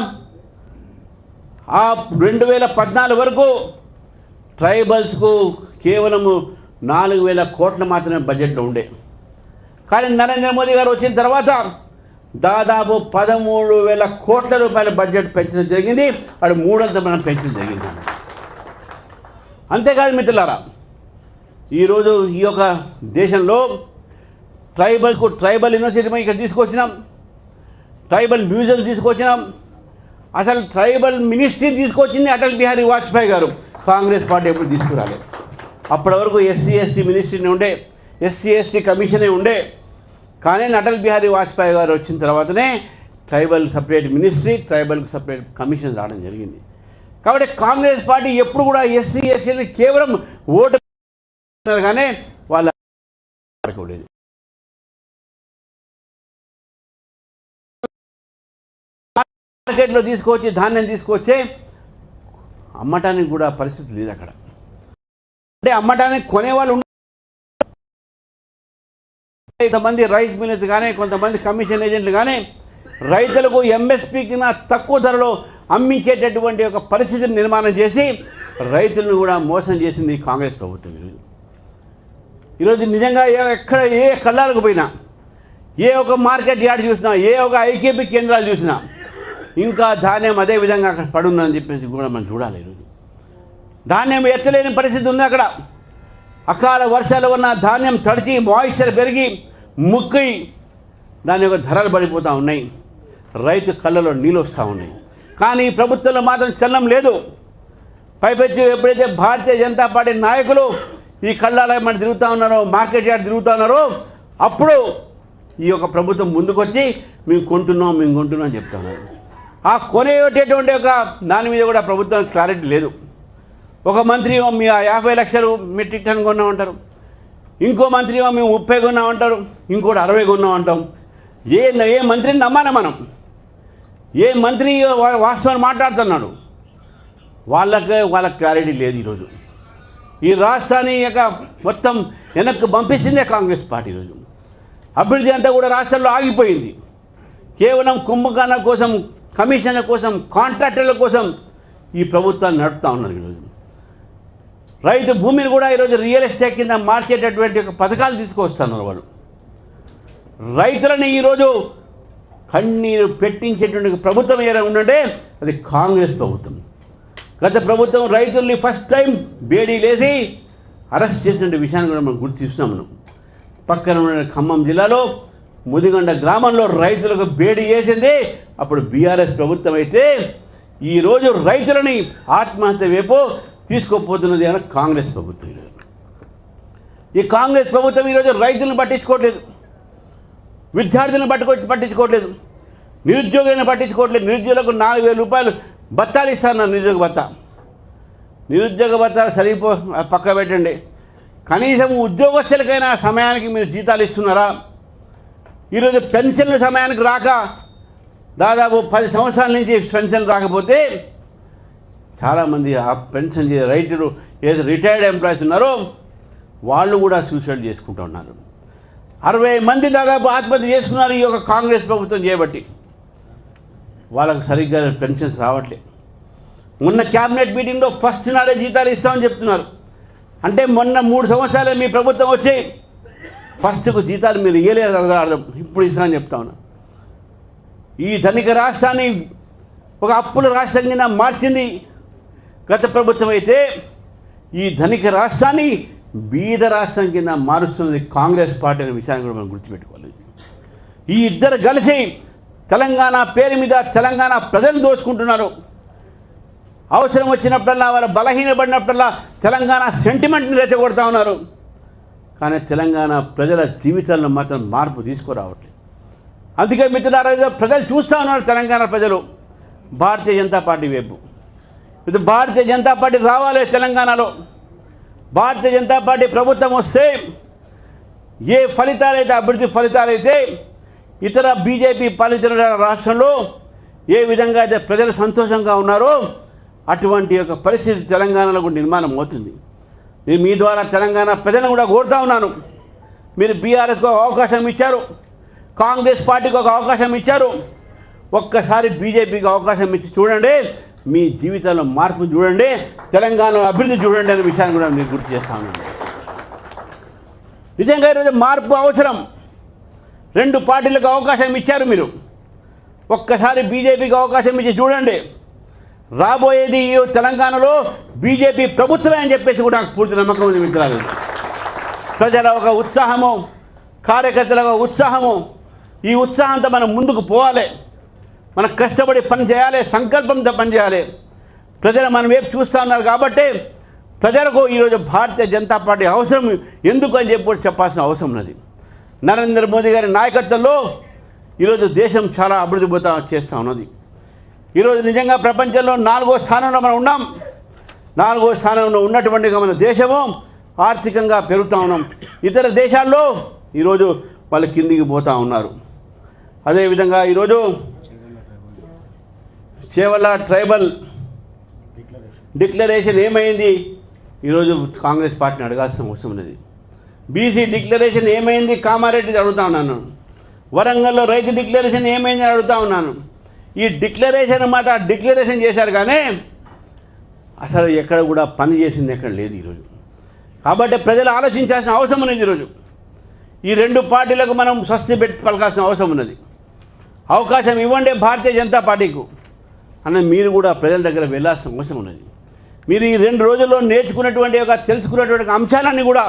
ఆ 2014 వరకు ట్రైబల్స్కు కేవలము 4,000 కోట్ల మాత్రమే బడ్జెట్లో ఉండే. కానీ నరేంద్ర మోదీ గారు వచ్చిన తర్వాత దాదాపు 13,000 కోట్ల రూపాయల బడ్జెట్ పెంచడం జరిగింది. అది 3 మనం పెంచడం జరిగింది. అంతేకాదు మిత్రులారా, ఈరోజు ఈ యొక్క దేశంలో ట్రైబల్ యూనివర్సిటీ ఇక్కడ తీసుకొచ్చినాం, ట్రైబల్ మ్యూజియం తీసుకొచ్చినాం. అసలు ట్రైబల్ మినిస్ట్రీ తీసుకొచ్చింది అటల్ బిహారీ వాజ్పేయి గారు. కాంగ్రెస్ పార్టీ ఎప్పుడు తీసుకురాలేదు. అప్పటి వరకు ఎస్సీ ఎస్టీ మినిస్ట్రీని ఉండే, ఎస్సీ ఎస్టీ కమిషనే ఉండే. కానీ అటల్ బిహారీ వాజ్పేయి గారు వచ్చిన తర్వాతనే ట్రైబల్ సపరేట్ మినిస్ట్రీ, ట్రైబల్కి సపరేట్ కమిషన్ రావడం జరిగింది. కాబట్టి కాంగ్రెస్ పార్టీ ఎప్పుడు కూడా ఎస్సీ ఎస్సీని కేవలం ఓటు కానీ వాళ్ళ లేదు. మార్కెట్లో తీసుకొచ్చి ధాన్యం తీసుకొచ్చే అమ్మటానికి కూడా పరిస్థితి లేదు అక్కడ. అంటే అమ్మటానికి కొనేవాళ్ళు కొంతమంది రైస్ మిల్లర్స్ కానీ కొంతమంది కమిషన్ ఏజెంట్లు కానీ రైతులకు ఎంఎస్పీ కింద తక్కువ ధరలో అమ్మించేటటువంటి ఒక పరిస్థితిని నిర్మాణం చేసి రైతులను కూడా మోసం చేసింది కాంగ్రెస్ ప్రభుత్వం. ఈరోజు నిజంగా ఎక్కడ ఏ కళ్ళాలకు పోయినా, ఏ ఒక మార్కెట్ యార్డ్ చూసినా, ఏ ఒక ఐకేపీ కేంద్రాలు చూసినా ఇంకా ధాన్యం అదే విధంగా అక్కడ పడుందని చెప్పేసి కూడా మనం చూడాలి. ఈరోజు ధాన్యం ఎత్తలేని పరిస్థితి ఉంది అక్కడ. అకాల వర్షాల వల్ల ధాన్యం తడిచి మాయిశ్చర్ పెరిగి ముక్కి దాని యొక్క ధరలు పడిపోతూ ఉన్నాయి. రైతు కళ్ళలో నీళ్ళు వస్తూ ఉన్నాయి. కానీ ప్రభుత్వంలో మాత్రం చలనం లేదు. పైపెచ్చి ఎప్పుడైతే భారతీయ జనతా పార్టీ నాయకులు ఈ కళ్ళాలయమని తిరుగుతూ ఉన్నారో, మార్కెట్ యార్డ్ తిరుగుతూ ఉన్నారో, అప్పుడు ఈ యొక్క ప్రభుత్వం ముందుకొచ్చి మేము కొంటున్నాం అని చెప్తా ఉన్నారు. ఆ కొనేటటువంటి ఒక దాని మీద కూడా ప్రభుత్వం క్లారిటీ లేదు. ఒక మంత్రి మీ 50 లక్షలు మెట్రిక్ టన్ కొన్నామంటారు, ఇంకో మంత్రి మేము 30 కొన్నామంటారు, ఇంకోటి 60 కొన్నామంటాం. ఏ మంత్రిని నమ్మాలి మనం? ఏ మంత్రి వాస్తవాన్ని మాట్లాడుతున్నాడు? వాళ్ళకి క్లారిటీ లేదు. ఈరోజు ఈ రాష్ట్రాన్ని మొత్తం వెనక్కి పంపిస్తుందే కాంగ్రెస్ పార్టీ. ఈరోజు అభివృద్ధి అంతా కూడా రాష్ట్రంలో ఆగిపోయింది. కేవలం కుంభకర్ణ కోసం, కమిషన్ల కోసం, కాంట్రాక్టర్ల కోసం ఈ ప్రభుత్వాన్ని నడుపుతూ ఉన్నారు. ఈరోజు రైతు భూమిని కూడా ఈరోజు రియల్ ఎస్టేట్ కింద మార్చేటటువంటి ఒక పథకాలు తీసుకొస్తున్నారు వాళ్ళు. రైతులని ఈరోజు కన్నీరు పెట్టించేటువంటి ప్రభుత్వం ఏదైనా ఉందంటే అది కాంగ్రెస్ ప్రభుత్వం. గత ప్రభుత్వం రైతుల్ని ఫస్ట్ టైం బేడీ లేసి అరెస్ట్ చేసిన విషయాన్ని కూడా మనం గుర్తిస్తున్నాం. మనం పక్కన ఉన్న ఖమ్మం జిల్లాలో ముదిగొండ గ్రామంలో రైతులకు బేడీ వేసింది అప్పుడు బీఆర్ఎస్ ప్రభుత్వం అయితే, ఈరోజు రైతులని ఆత్మహత్య వైపు తీసుకోపోతున్నది అని కాంగ్రెస్ ప్రభుత్వం. ఈ కాంగ్రెస్ ప్రభుత్వం ఈరోజు రైతులను పట్టించుకోవట్లేదు, విద్యార్థులను పట్టించుకోవట్లేదు, నిరుద్యోగులను పట్టించుకోవట్లేదు. నిరుద్యోగులకు 4,000 రూపాయలు బత్తాలు ఇస్తాను. నిరుద్యోగ బత్తాలు పక్క పెట్టండి. కనీసం ఉద్యోగస్తులకైనా సమయానికి మీరు జీతాలు ఇస్తున్నారా? ఈరోజు పెన్షన్లు సమయానికి రాక దాదాపు 10 సంవత్సరాల నుంచి పెన్షన్ రాకపోతే చాలామంది ఆ పెన్షన్ రైతులు ఏదో రిటైర్డ్ ఎంప్లాయీస్ ఉన్నారో వాళ్ళు కూడా సూసైడ్ చేసుకుంటూ ఉన్నారు. 60 మంది దాదాపు ఆత్మహత్య చేసుకున్నారు ఈ యొక్క కాంగ్రెస్ ప్రభుత్వం చేయబట్టి. వాళ్ళకు సరిగ్గా పెన్షన్స్ రావట్లేదు. మొన్న క్యాబినెట్ మీటింగ్లో ఫస్ట్ నాడే జీతాలు ఇస్తామని చెప్తున్నారు. అంటే మొన్న 3 సంవత్సరాలే మీ ప్రభుత్వం వచ్చి ఫస్ట్కు జీతాలు మీరు ఇవ్వలేదు అర్థం, ఇప్పుడు ఇస్తామని చెప్తా ఉన్నా. ఈ ధనిక రాష్ట్రాన్ని ఒక అప్పుల రాష్ట్రం కింద మార్చింది గత ప్రభుత్వం అయితే, ఈ ధనిక రాష్ట్రాన్ని బీద రాష్ట్రం కింద మారుస్తున్నది కాంగ్రెస్ పార్టీ అనే విషయాన్ని కూడా మనం గుర్తుపెట్టుకోవాలి. ఈ ఇద్దరు కలిసి తెలంగాణ పేరు మీద తెలంగాణ ప్రజలు దోచుకుంటున్నారు. అవసరం వచ్చినప్పుడల్లా, వాళ్ళ బలహీనపడినప్పుడల్లా తెలంగాణ సెంటిమెంట్ని రెచ్చగొడతా ఉన్నారు. కానీ తెలంగాణ ప్రజల జీవితాల్లో మాత్రం మార్పు తీసుకురావట్లేదు. అందుకే మిత్రులారా, ప్రజలు చూస్తూ ఉన్నారు, తెలంగాణ ప్రజలు భారతీయ జనతా పార్టీ వైపు. ఇది భారతీయ జనతా పార్టీ రావాలి తెలంగాణలో. భారతీయ జనతా పార్టీ ప్రభుత్వం వస్తే ఏ ఫలితాలైతే, అభివృద్ధి ఫలితాలైతే ఇతర బీజేపీ పాలిత రాష్ట్రంలో ఏ విధంగా అయితే ప్రజలు సంతోషంగా ఉన్నారో అటువంటి యొక్క పరిస్థితి తెలంగాణలో కూడా నిర్మాణం అవుతుంది. నేను మీ ద్వారా తెలంగాణ ప్రజలను కూడా కోరుతా ఉన్నాను. మీరు బీఆర్ఎస్కి ఒక అవకాశం ఇచ్చారు, కాంగ్రెస్ పార్టీకి ఒక అవకాశం ఇచ్చారు, ఒక్కసారి బీజేపీకి అవకాశం ఇచ్చి చూడండి, మీ జీవితంలో మార్పు చూడండి, తెలంగాణ అభివృద్ధి చూడండి అనే విషయాన్ని కూడా మీరు గుర్తు చేస్తా ఉన్నాను. నిజంగా ఈరోజు మార్పు అవసరం. 2 పార్టీలకు అవకాశం ఇచ్చారు మీరు, ఒక్కసారి బీజేపీకి అవకాశం ఇచ్చి చూడండి. రాబోయేది తెలంగాణలో బీజేపీ ప్రభుత్వమే అని చెప్పేసి కూడా నాకు పూర్తి నమ్మకం ఉంది మిత్రులు. ప్రజల ఒక ఉత్సాహము, కార్యకర్తల ఒక ఉత్సాహము, ఈ ఉత్సాహంతో మనం ముందుకు పోవాలి. మనం కష్టపడి పని చేయాలి, సంకల్పంతో పని చేయాలి. ప్రజలు మన వైపు చూస్తూ ఉన్నారు కాబట్టి ప్రజలకు ఈరోజు భారతీయ జనతా పార్టీ అవసరం ఎందుకు అని చెప్పాల్సిన అవసరం ఉన్నది. నరేంద్ర మోదీ గారి నాయకత్వంలో ఈరోజు దేశం చాలా అభివృద్ధి చేస్తూ ఉన్నది. ఈరోజు నిజంగా ప్రపంచంలో 4వ స్థానంలో మనం ఉన్నాం. 4వ స్థానంలో ఉన్నటువంటి మన దేశము ఆర్థికంగా పెరుగుతూ ఉన్నాం. ఇతర దేశాల్లో ఈరోజు వాళ్ళు కిందికి పోతూ ఉన్నారు. అదేవిధంగా ఈరోజు చేవల్ల ట్రైబల్ డిక్లరేషన్ ఏమైంది? ఈరోజు కాంగ్రెస్ పార్టీని అడగాల్సిన అవసరం ఉన్నది. బీసీ డిక్లరేషన్ ఏమైంది? కామారెడ్డి అడుగుతా ఉన్నాను. వరంగల్లో రైతు డిక్లరేషన్ ఏమైంది అని అడుగుతా ఉన్నాను. ఈ డిక్లరేషన్ అన్నమాట డిక్లరేషన్ చేశారు కానీ అసలు ఎక్కడ కూడా పని చేసింది ఎక్కడ లేదు ఈరోజు. కాబట్టి ప్రజలు ఆలోచించాల్సిన అవసరం ఉన్నది. ఈరోజు ఈ 2 పార్టీలకు మనం స్వస్తి పెట్టి పలకాల్సిన అవసరం ఉన్నది. అవకాశం ఇవ్వండి భారతీయ జనతా పార్టీకు అన్నది మీరు కూడా ప్రజల దగ్గర వెళ్ళాల్సిన అవసరం ఉన్నది. మీరు ఈ 2 రోజుల్లో నేర్చుకున్నటువంటి తెలుసుకున్నటువంటి అంశాలన్నీ కూడా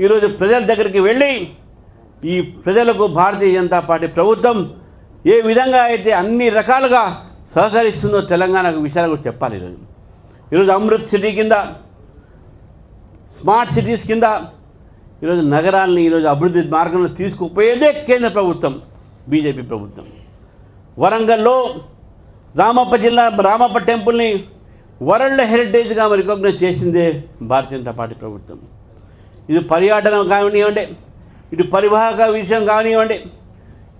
ఈరోజు ప్రజల దగ్గరికి వెళ్ళి ఈ ప్రజలకు భారతీయ జనతా పార్టీ ప్రభుత్వం ఏ విధంగా అయితే అన్ని రకాలుగా సహకరిస్తుందో తెలంగాణకు విషయాలు కూడా చెప్పాలి. ఈరోజు అమృత్ సిటీ కింద, స్మార్ట్ సిటీస్ కింద ఈరోజు నగరాలని ఈరోజు అభివృద్ధి మార్గంలో తీసుకుపోయేదే కేంద్ర ప్రభుత్వం, బీజేపీ ప్రభుత్వం. వరంగల్లో రామప్ప టెంపుల్ని వరల్డ్ హెరిటేజ్గా రికగ్నైజ్ చేసిందే భారతీయ జనతా పార్టీ ప్రభుత్వం. ఇది పర్యాటనం కానివ్వండి, ఇటు పరివాహక విషయం కానివ్వండి,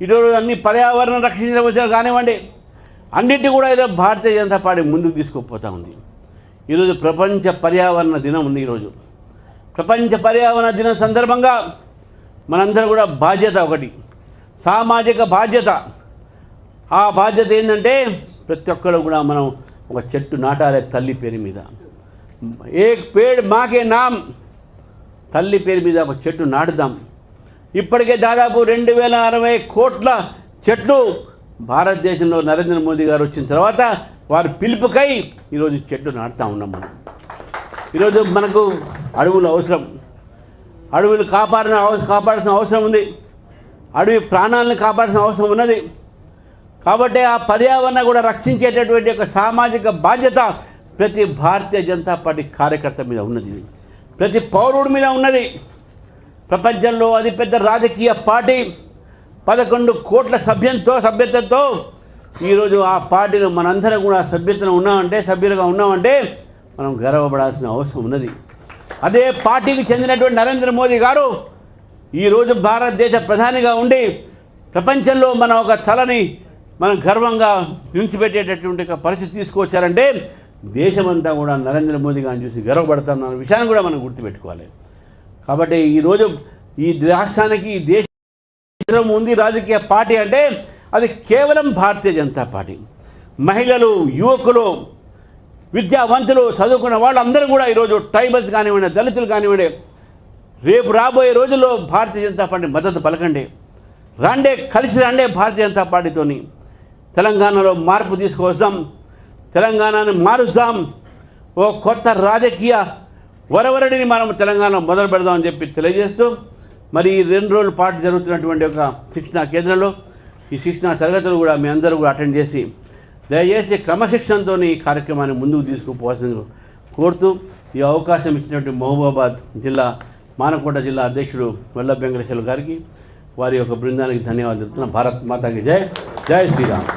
ఇటు అన్ని పర్యావరణం రక్షించిన విషయాలు కానివ్వండి, అన్నింటి కూడా ఈరోజు భారతీయ జనతా పార్టీ ముందుకు తీసుకుపోతూ ఉంది. ఈరోజు ప్రపంచ పర్యావరణ దినం ఉంది. ఈరోజు ప్రపంచ పర్యావరణ దినం సందర్భంగా మనందరం కూడా బాధ్యత, ఒకటి సామాజిక బాధ్యత. ఆ బాధ్యత ఏంటంటే ప్రతి ఒక్కరు కూడా మనం ఒక చెట్టు నాటాలి తల్లి పేరు మీద. ఏక్ పేడ్ మాకే నామ్, తల్లి పేరు మీద ఒక చెట్టు నాటుదాం. ఇప్పటికే దాదాపు 2060 కోట్ల చెట్లు భారతదేశంలో నరేంద్ర మోదీ గారు వచ్చిన తర్వాత వారి పిలుపుకై ఈరోజు చెట్లు నాటుతూ ఉన్నాం. మనం ఈరోజు మనకు అడవులు అవసరం, అడవులు కాపాడాల్సిన అవసరం ఉంది, అడవి ప్రాణాలను కాపాడాల్సిన అవసరం ఉన్నది. కాబట్టి ఆ పర్యావరణ కూడా రక్షించేటటువంటి ఒక సామాజిక బాధ్యత ప్రతి భారతీయ జనతా పార్టీ కార్యకర్త మీద ఉన్నది, ప్రతి పౌరుడి మీద ఉన్నది. ప్రపంచంలో అతిపెద్ద రాజకీయ పార్టీ 11 కోట్ల సభ్యతతో ఈరోజు ఆ పార్టీలో మనందరం కూడా సభ్యులుగా ఉన్నామంటే మనం గర్వపడాల్సిన అవసరం ఉన్నది. అదే పార్టీకి చెందినటువంటి నరేంద్ర మోదీ గారు ఈరోజు భారతదేశ ప్రధానిగా ఉండి ప్రపంచంలో మన ఒక తలని మనం గర్వంగా నిలిచిపెట్టేటటువంటి ఒక పరిస్థితి తీసుకొచ్చారంటే దేశమంతా కూడా నరేంద్ర మోదీ గారిని చూసి గర్వపడతామన్న విషయాన్ని కూడా మనం గుర్తుపెట్టుకోవాలి. కాబట్టి ఈరోజు ఈ రాష్ట్రానికి ఈ దేశం ఉంది రాజకీయ పార్టీ అంటే అది కేవలం భారతీయ జనతా పార్టీ. మహిళలు, యువకులు, విద్యావంతులు, చదువుకున్న వాళ్ళందరూ కూడా ఈరోజు ట్రైబల్స్ కానివ్వండి, దళితులు కానివ్వండి, రేపు రాబోయే రోజుల్లో భారతీయ జనతా పార్టీ మద్దతు పలకండి, కలిసి రండే భారతీయ జనతా పార్టీతోని తెలంగాణలో మార్పు తీసుకువస్తాం, తెలంగాణను మారుస్తాం, ఓ కొత్త రాజకీయ వరవరడిని మనం తెలంగాణలో మొదలు పెడదామని చెప్పి తెలియజేస్తూ మరి ఈ 2 రోజుల పాటు జరుగుతున్నటువంటి ఒక శిక్షణా కేంద్రంలో ఈ శిక్షణా తరగతులు కూడా మీ అందరూ కూడా అటెండ్ చేసి దయచేసి క్రమశిక్షణతో ఈ కార్యక్రమాన్ని ముందుకు తీసుకుపోవాల్సింది కోరుతూ ఈ అవకాశం ఇచ్చినటువంటి మహబూబాబాద్ జిల్లా మానకొండ జిల్లా అధ్యక్షుడు వెల్ల వెంకటేశ్వర గారికి వారి యొక్క బృందానికి ధన్యవాదాలు చెప్తున్నాను. భారత్ మాతాకి జై, జై శ్రీరామ్.